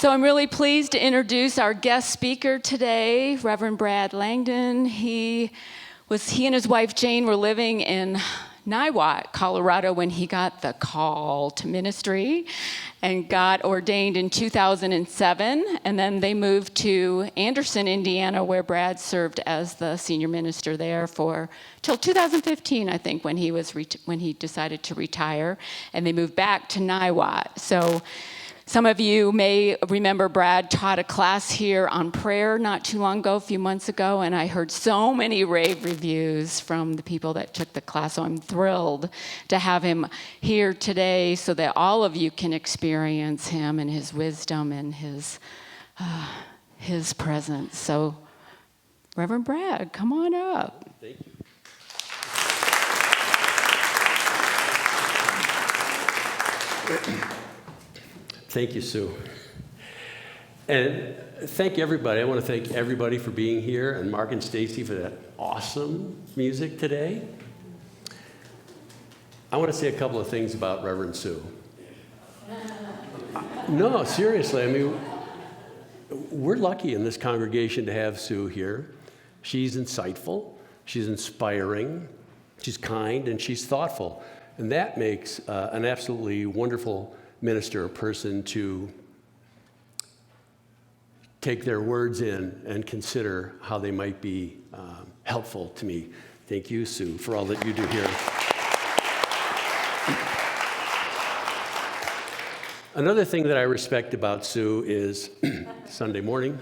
So I'm really pleased to introduce our guest speaker today, Reverend Brad Langdon. He and his wife Jane were living in Niwot, Colorado, when he got the call to ministry and got ordained in 2007. And then they moved to Anderson, Indiana, where Brad served as the senior minister there till 2015, I think, when he decided to retire. And they moved back to Niwot. So some of you may remember Brad taught a class here on prayer not too long ago, a few months ago, and I heard so many rave reviews from the people that took the class. So I'm thrilled to have him here today so that all of you can experience him and his wisdom and his presence. So, Reverend Brad, come on up. Thank you. Thank you, Sue. And thank everybody. I want to thank everybody for being here, and Mark and Stacy for that awesome music today. I want to say a couple of things about Reverend Sue. No, seriously. I mean, we're lucky in this congregation to have Sue here. She's insightful, she's inspiring, she's kind, and she's thoughtful. And that makes an absolutely wonderful minister, a person to take their words in and consider how they might be helpful to me. Thank you, Sue, for all that you do here. Another thing that I respect about Sue is Sunday morning.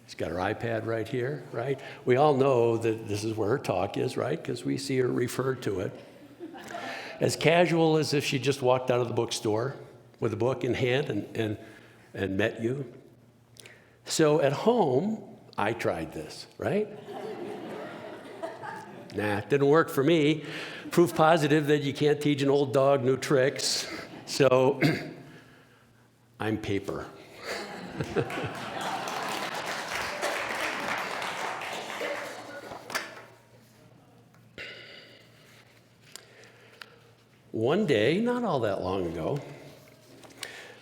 She's got her iPad right here, right? We all know that this is where her talk is, right? Because we see her refer to it. As casual as if she just walked out of the bookstore with a book in hand and met you. So at home, I tried this, right? Nah, it didn't work for me. Proof positive that you can't teach an old dog new tricks. So I'm paper. One day, not all that long ago,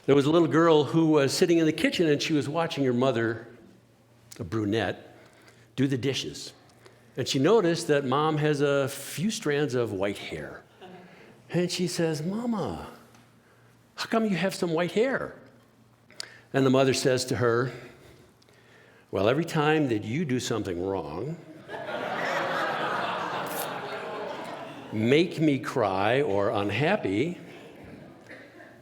there was a little girl who was sitting in the kitchen and she was watching her mother, a brunette, do the dishes. And she noticed that Mom has a few strands of white hair. And she says, "Mama, how come you have some white hair?" And the mother says to her, "Well, every time that you do something wrong, make me cry or unhappy,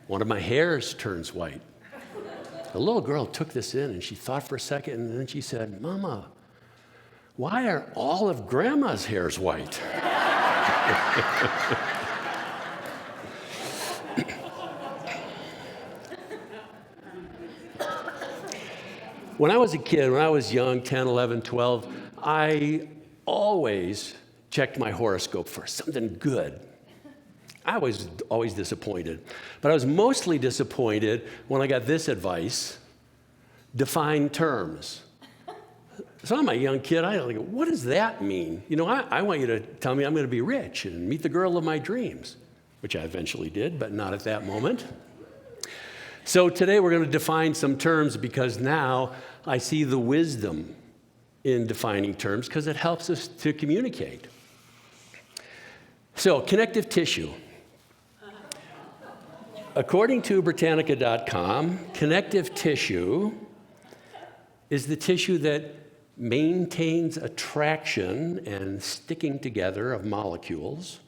one of my hairs turns white." The little girl took this in and she thought for a second and then she said, "Mama, why are all of Grandma's hairs white?" When I was a kid, when I was young, 10, 11, 12, I always checked my horoscope for something good. I was always disappointed. But I was mostly disappointed when I got this advice: define terms. So I'm a young kid. I like, what does that mean? You know, I want you to tell me I'm going to be rich and meet the girl of my dreams, which I eventually did, but not at that moment. So today we're going to define some terms because now I see the wisdom in defining terms because it helps us to communicate. So, connective tissue. According to Britannica.com, connective tissue is the tissue that maintains attraction and sticking together of molecules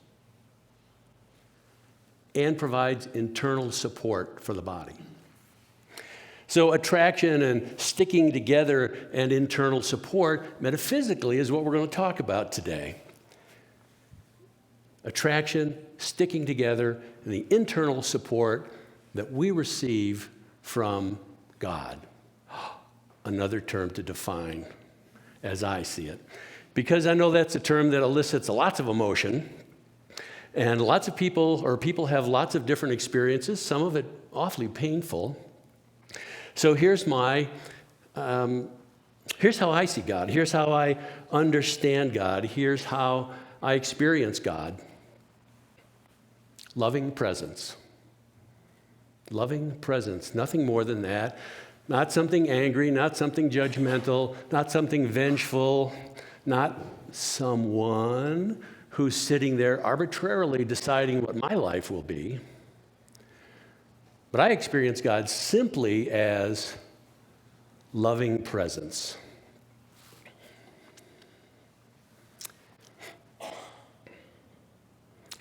and provides internal support for the body. So attraction and sticking together and internal support, metaphysically, is what we're going to talk about today. Attraction, sticking together, and the internal support that we receive from God. Another term to define as I see it. Because I know that's a term that elicits lots of emotion, and lots of people have lots of different experiences, some of it awfully painful. So here's how I see God. Here's how I understand God. Here's how I experience God. Loving presence. Loving presence, nothing more than that. Not something angry, not something judgmental, not something vengeful, not someone who's sitting there arbitrarily deciding what my life will be. But I experience God simply as loving presence.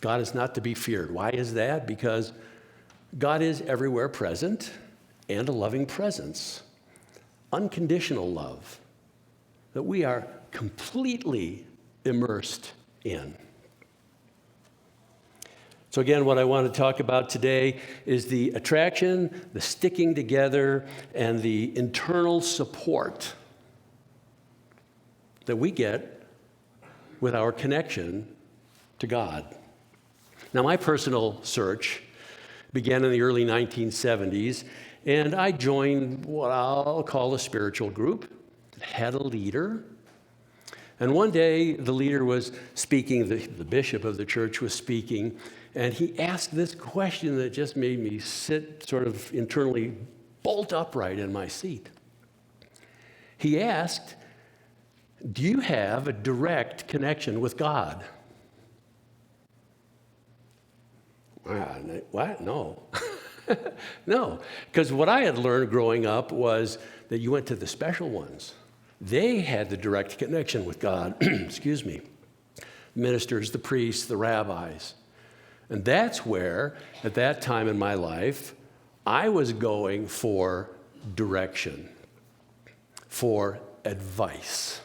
God is not to be feared. Why is that? Because God is everywhere present and a loving presence. Unconditional love that we are completely immersed in. So again, what I want to talk about today is the attraction, the sticking together, and the internal support that we get with our connection to God. Now, my personal search began in the early 1970s, and I joined what I'll call a spiritual group. It had a leader. And one day, the leader was speaking, the bishop of the church was speaking, and he asked this question that just made me sit sort of internally bolt upright in my seat. He asked, "Do you have a direct connection with God?" What? No. No. Because what I had learned growing up was that you went to the special ones. They had the direct connection with God. Excuse me. Ministers, the priests, the rabbis. And that's where, at that time in my life, I was going for direction, for advice.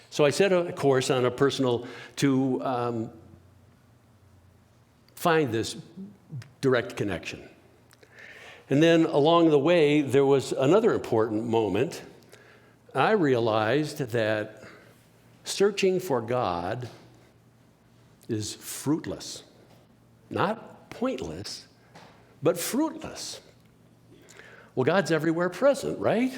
So I set a course on a personal to find this direct connection. And then along the way, there was another important moment. I realized that searching for God is fruitless. Not pointless, but fruitless. Well, God's everywhere present, right?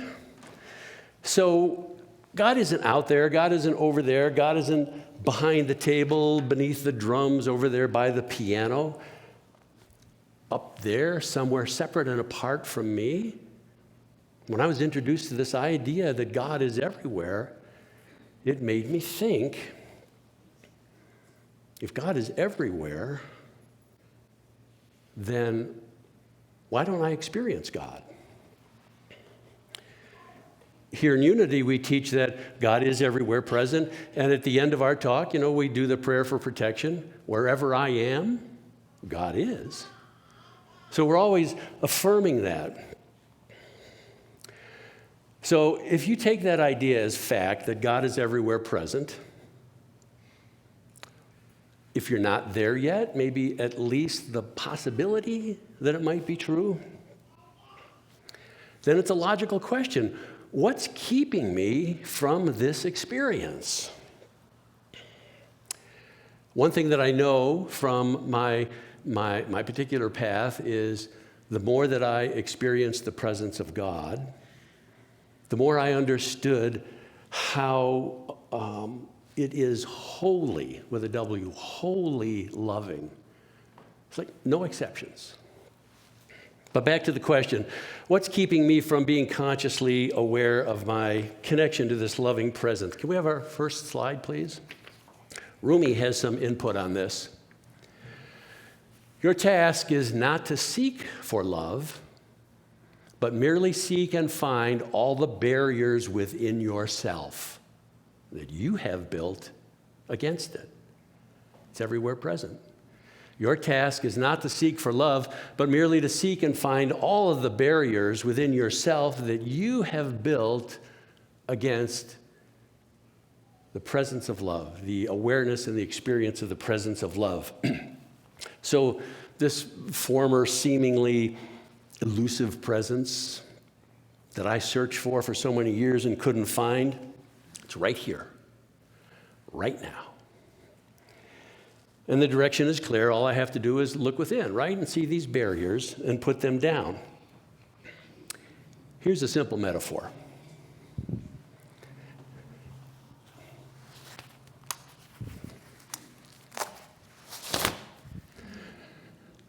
So God isn't out there, God isn't over there, God isn't behind the table, beneath the drums, over there by the piano, up there somewhere separate and apart from me. When I was introduced to this idea that God is everywhere, it made me think, if God is everywhere, then why don't I experience God? Here in Unity, we teach that God is everywhere present. And at the end of our talk, we do the prayer for protection. Wherever I am, God is. So we're always affirming that. So if you take that idea as fact, that God is everywhere present, if you're not there yet, maybe at least the possibility that it might be true, then it's a logical question. What's keeping me from this experience? One thing that I know from my particular path is the more that I experienced the presence of God, the more I understood how it is wholly, with a W, wholly loving. It's like no exceptions. But back to the question, what's keeping me from being consciously aware of my connection to this loving presence? Can we have our first slide, please? Rumi has some input on this. Your task is not to seek for love, but merely seek and find all the barriers within yourself that you have built against it. It's everywhere present. Your task is not to seek for love, but merely to seek and find all of the barriers within yourself that you have built against the presence of love, the awareness and the experience of the presence of love. So this former seemingly elusive presence that I searched for so many years and couldn't find, it's right here, right now. And the direction is clear. All I have to do is look within, right, and see these barriers and put them down. Here's a simple metaphor.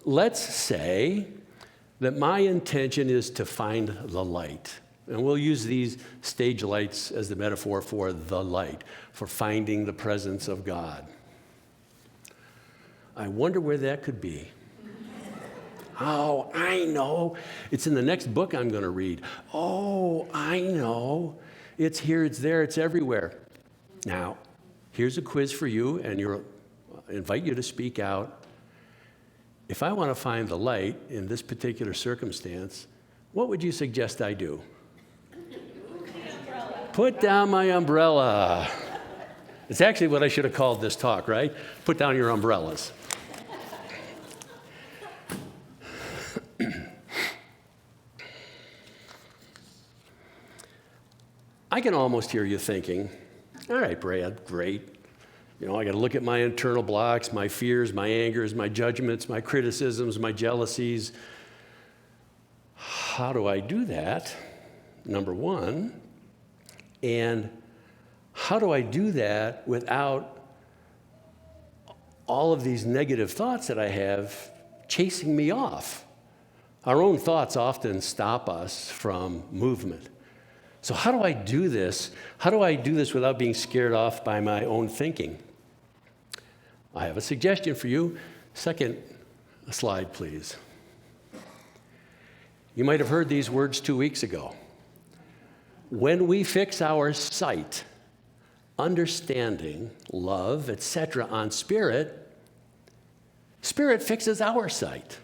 let's say that my intention is to find the light. And we'll use these stage lights as the metaphor for the light, for finding the presence of God. I wonder where that could be. Oh, I know. It's in the next book I'm going to read. Oh, I know. It's here, it's there, it's everywhere. Now, here's a quiz for you, and I invite you to speak out. If I want to find the light in this particular circumstance, what would you suggest I do? Put down my umbrella. It's actually what I should have called this talk, right? Put down your umbrellas. I can almost hear you thinking, all right, Brad, great. I got to look at my internal blocks, my fears, my angers, my judgments, my criticisms, my jealousies. How do I do that? Number one. And how do I do that without all of these negative thoughts that I have chasing me off? Our own thoughts often stop us from movement. So how do I do this? How do I do this without being scared off by my own thinking? I have a suggestion for you. Second slide, please. You might have heard these words 2 weeks ago. When we fix our sight, understanding, love, etc., on Spirit, Spirit fixes our sight.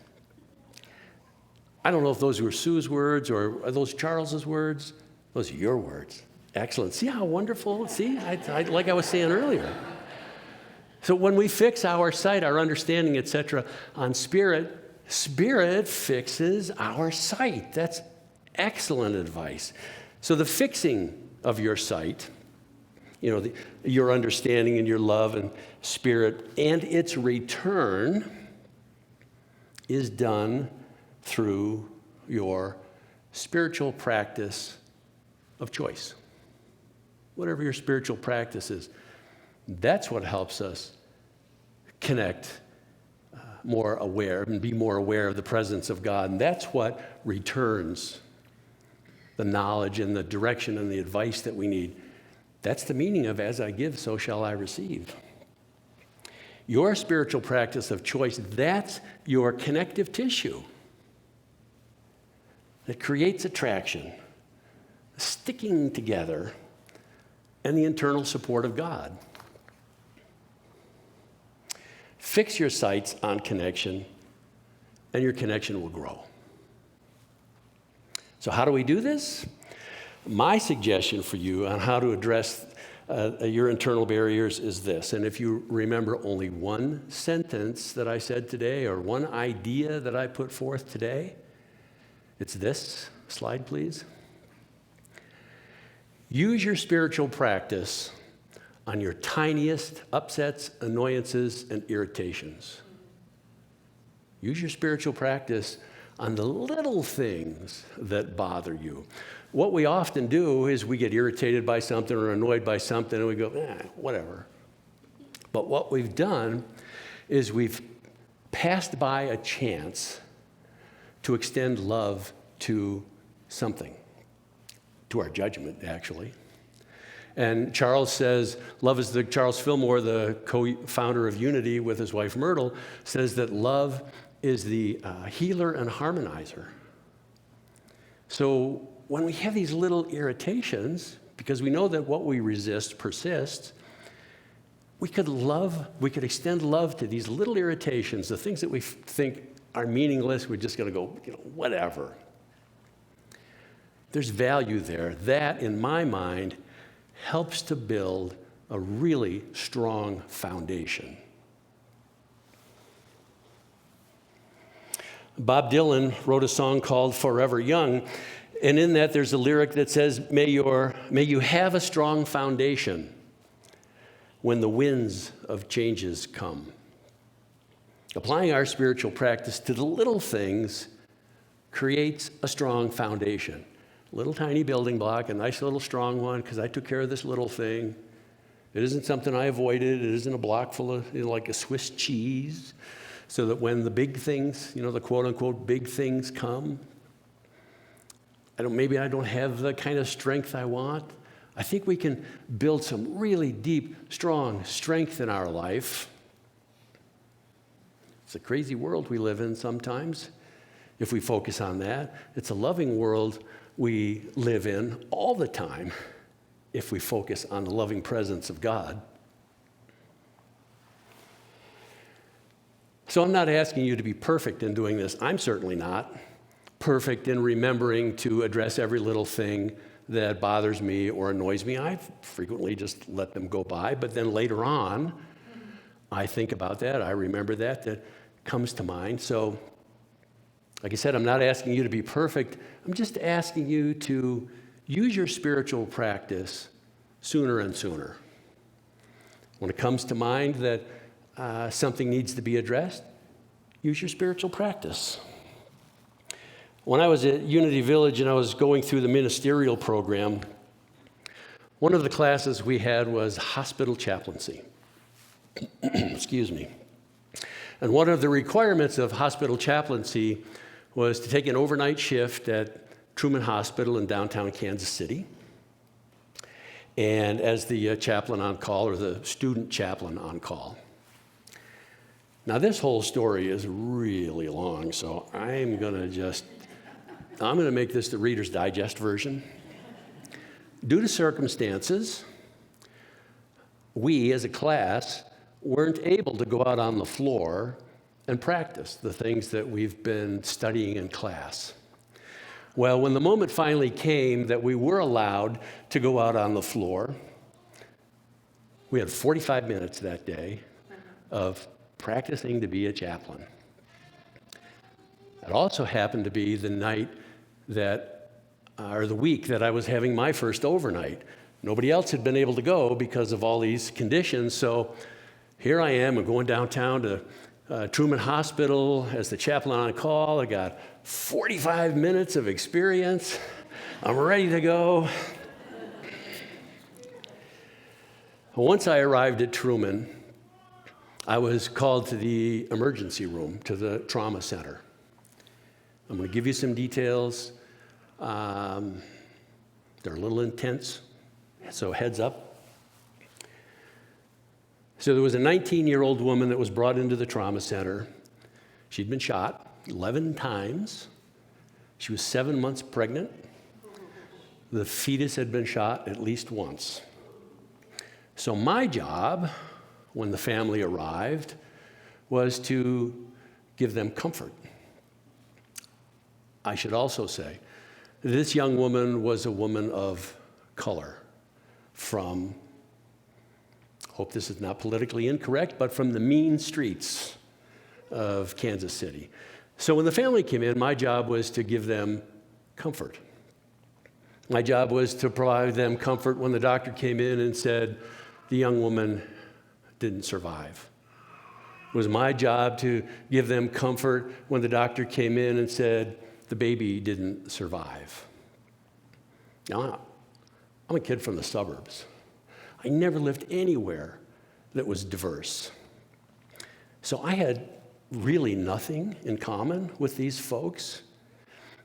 I don't know if those were Sue's words or are those Charles's words. Those are your words. Excellent. See how wonderful? See, like I was saying earlier. So when we fix our sight, our understanding, etc., on Spirit, Spirit fixes our sight. That's excellent advice. So the fixing of your sight, your understanding and your love and Spirit, and its return is done through your spiritual practice of choice. Whatever your spiritual practice is, that's what helps us connect more aware and be more aware of the presence of God. And that's what returns the knowledge and the direction and the advice that we need. That's the meaning of as I give, so shall I receive. Your spiritual practice of choice, that's your connective tissue that creates attraction, sticking together, and the internal support of God. Fix your sights on connection, and your connection will grow. So how do we do this? My suggestion for you on how to address your internal barriers is this. And if you remember only one sentence that I said today or one idea that I put forth today, it's this. Slide, please. Use your spiritual practice on your tiniest upsets, annoyances, and irritations. Use your spiritual practice on the little things that bother you. What we often do is we get irritated by something or annoyed by something and we go, whatever. But what we've done is we've passed by a chance to extend love to something, to our judgment, actually. And Charles says, Charles Fillmore, the co-founder of Unity with his wife Myrtle, says that love is the healer and harmonizer. So when we have these little irritations, because we know that what we resist persists, we could extend love to these little irritations, the things that we think are meaningless, we're just going to go, whatever. There's value there. That, in my mind, helps to build a really strong foundation. Bob Dylan wrote a song called Forever Young, and in that there's a lyric that says, may you have a strong foundation when the winds of changes come. Applying our spiritual practice to the little things creates a strong foundation. Little tiny building block, a nice little strong one, because I took care of this little thing. It isn't something I avoided. It isn't a block full of, like a Swiss cheese. so that when the big things, the quote-unquote big things come, maybe I don't have the kind of strength I want. I think we can build some really deep, strong strength in our life. It's a crazy world we live in sometimes, if we focus on that. It's a loving world we live in all the time, if we focus on the loving presence of God. So I'm not asking you to be perfect in doing this. I'm certainly not perfect in remembering to address every little thing that bothers me or annoys me. I frequently just let them go by, but then later on, I think about that. I remember that comes to mind. So, like I said, I'm not asking you to be perfect. I'm just asking you to use your spiritual practice sooner and sooner. When it comes to mind that something needs to be addressed, use your spiritual practice. When I was at Unity Village and I was going through the ministerial program, one of the classes we had was hospital chaplaincy. Excuse me. And one of the requirements of hospital chaplaincy was to take an overnight shift at Truman Hospital in downtown Kansas City. And as the chaplain on call, or the student chaplain on call. Now, this whole story is really long, so I'm going to make this the Reader's Digest version. Due to circumstances, we as a class weren't able to go out on the floor and practice the things that we've been studying in class. Well, when the moment finally came that we were allowed to go out on the floor, we had 45 minutes that day of practicing to be a chaplain. It also happened to be the week that I was having my first overnight. Nobody else had been able to go because of all these conditions, so here I am, I'm going downtown to Truman Hospital as the chaplain on call. I got 45 minutes of experience. I'm ready to go. Once I arrived at Truman, I was called to the emergency room, to the trauma center. I'm going to give you some details. They're a little intense, so heads up. So there was a 19-year-old woman that was brought into the trauma center. She'd been shot 11 times. She was 7 months pregnant. The fetus had been shot at least once. So my job, when the family arrived, was to give them comfort. I should also say, this young woman was a woman of color from, hope this is not politically incorrect, but from the mean streets of Kansas City. So when the family came in, my job was to give them comfort. My job was to provide them comfort when the doctor came in and said the young woman didn't survive. It was my job to give them comfort when the doctor came in and said the baby didn't survive. Now, I'm a kid from the suburbs. I never lived anywhere that was diverse. So I had really nothing in common with these folks.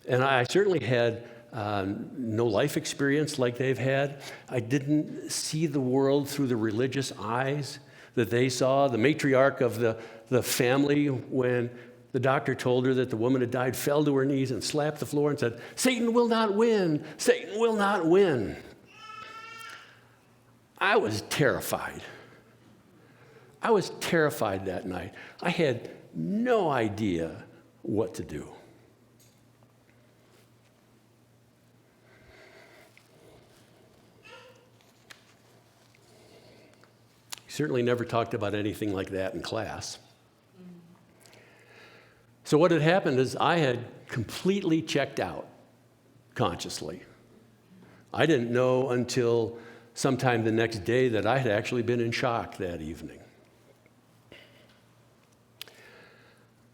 And I certainly had no life experience like they've had. I didn't see the world through the religious eyes that they saw. The matriarch of the family, when the doctor told her that the woman had died, fell to her knees and slapped the floor and said, "Satan will not win. Satan will not win." I was terrified. I was terrified that night. I had no idea what to do. We certainly never talked about anything like that in class. So what had happened is I had completely checked out consciously. I didn't know until sometime the next day that I had actually been in shock that evening.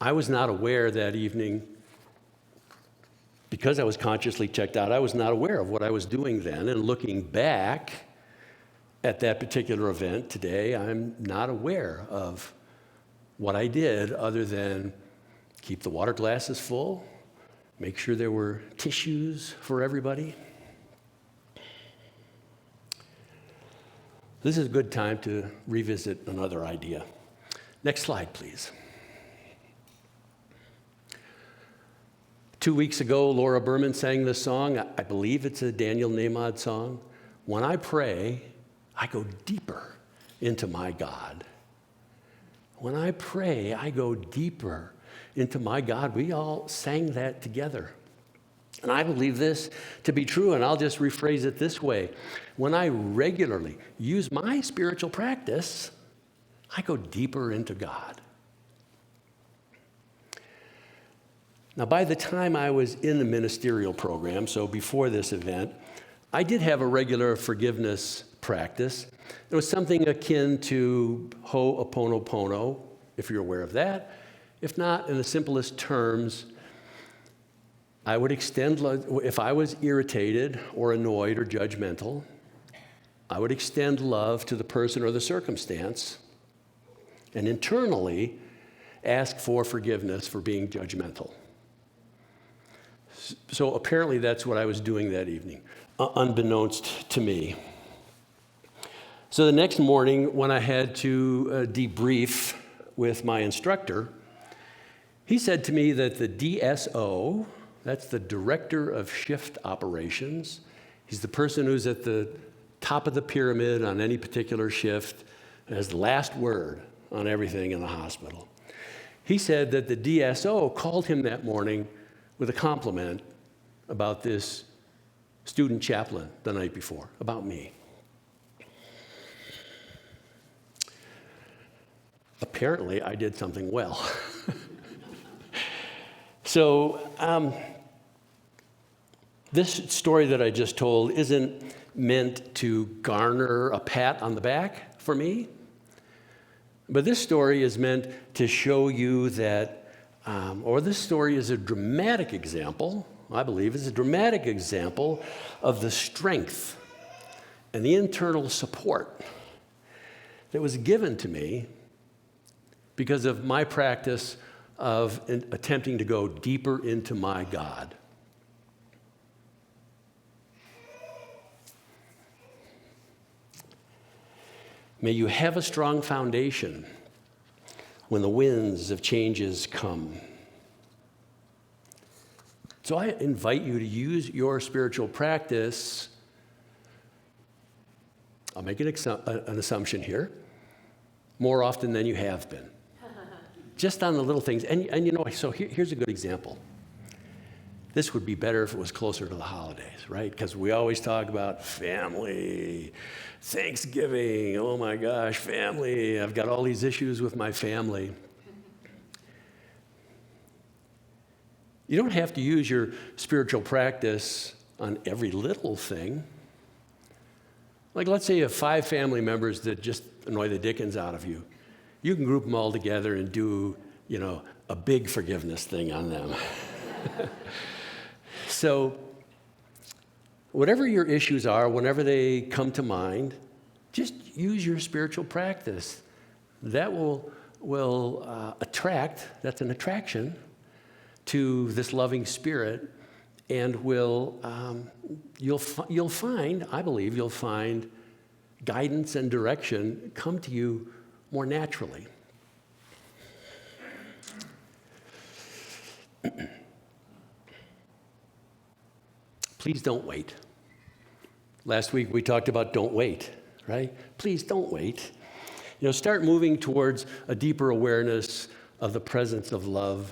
I was not aware that evening, because I was consciously checked out, I was not aware of what I was doing then. And looking back at that particular event today, I'm not aware of what I did other than keep the water glasses full, make sure there were tissues for everybody. This is a good time to revisit another idea. Next slide, please. 2 weeks ago, Laura Berman sang this song. I believe it's a Daniel Nahmad song. When I pray, I go deeper into my God. When I pray, I go deeper into my God. We all sang that together. And I believe this to be true, and I'll just rephrase it this way. When I regularly use my spiritual practice, I go deeper into God. Now, by the time I was in the ministerial program, so before this event, I did have a regular forgiveness practice. It was something akin to ho'oponopono, if you're aware of that. If not, in the simplest terms, I would extend, if I was irritated or annoyed or judgmental, I would extend love to the person or the circumstance and internally ask for forgiveness for being judgmental. So apparently that's what I was doing that evening, unbeknownst to me. So the next morning, when I had to debrief with my instructor, he said to me that the DSO, that's the Director of Shift Operations, he's the person who's at the top of the pyramid on any particular shift, and has the last word on everything in the hospital. He said that the DSO called him that morning with a compliment about this student chaplain the night before, about me. Apparently, I did something well. So, this story that I just told isn't meant to garner a pat on the back for me, but this story is meant to show you that, or this story is a dramatic example, I believe, is a dramatic example of the strength and the internal support that was given to me because of my practice of attempting to go deeper into my God. May you have a strong foundation when the winds of changes come. So I invite you to use your spiritual practice. I'll make an assumption here, more often than you have been. Just on the little things. And you know, so here's a good example. This would be better if it was closer to the holidays, right? Because we always talk about family, Thanksgiving, oh my gosh, family. I've got all these issues with my family. You don't have to use your spiritual practice on every little thing. Like, let's say you have 5 family members that just annoy the dickens out of you. You can group them all together and do, a big forgiveness thing on them. So, whatever your issues are, whenever they come to mind, just use your spiritual practice. That will attract, that's an attraction to this loving spirit, and you'll find, I believe, you'll find guidance and direction come to you more naturally. Please don't wait. Last week we talked about don't wait, right? Please don't wait. Start moving towards a deeper awareness of the presence of love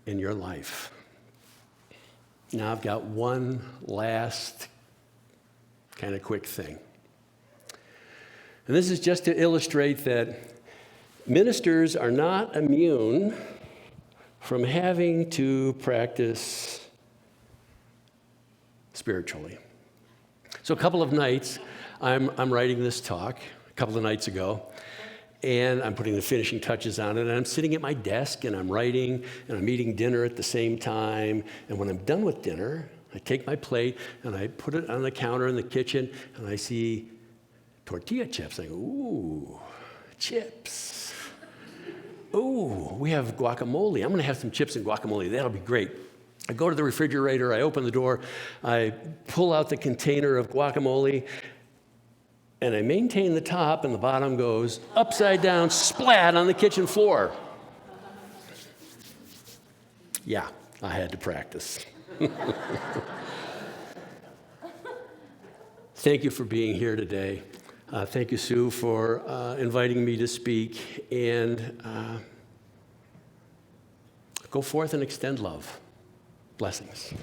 in your life. Now I've got one last kind of quick thing. And this is just to illustrate that ministers are not immune from having to practice spiritually. So a couple of nights, I'm writing this talk, a couple of nights ago, and I'm putting the finishing touches on it, and I'm sitting at my desk, and I'm writing, and I'm eating dinner at the same time, and when I'm done with dinner, I take my plate, and I put it on the counter in the kitchen, and I see tortilla chips. I go, ooh, chips. oh, we have guacamole. I'm going to have some chips and guacamole. That'll be great. I go to the refrigerator, I open the door, I pull out the container of guacamole, and I maintain the top, and the bottom goes upside down, splat on the kitchen floor. Yeah, I had to practice. Thank you for being here today. Thank you, Sue, for inviting me to speak. And go forth and extend love. Blessings.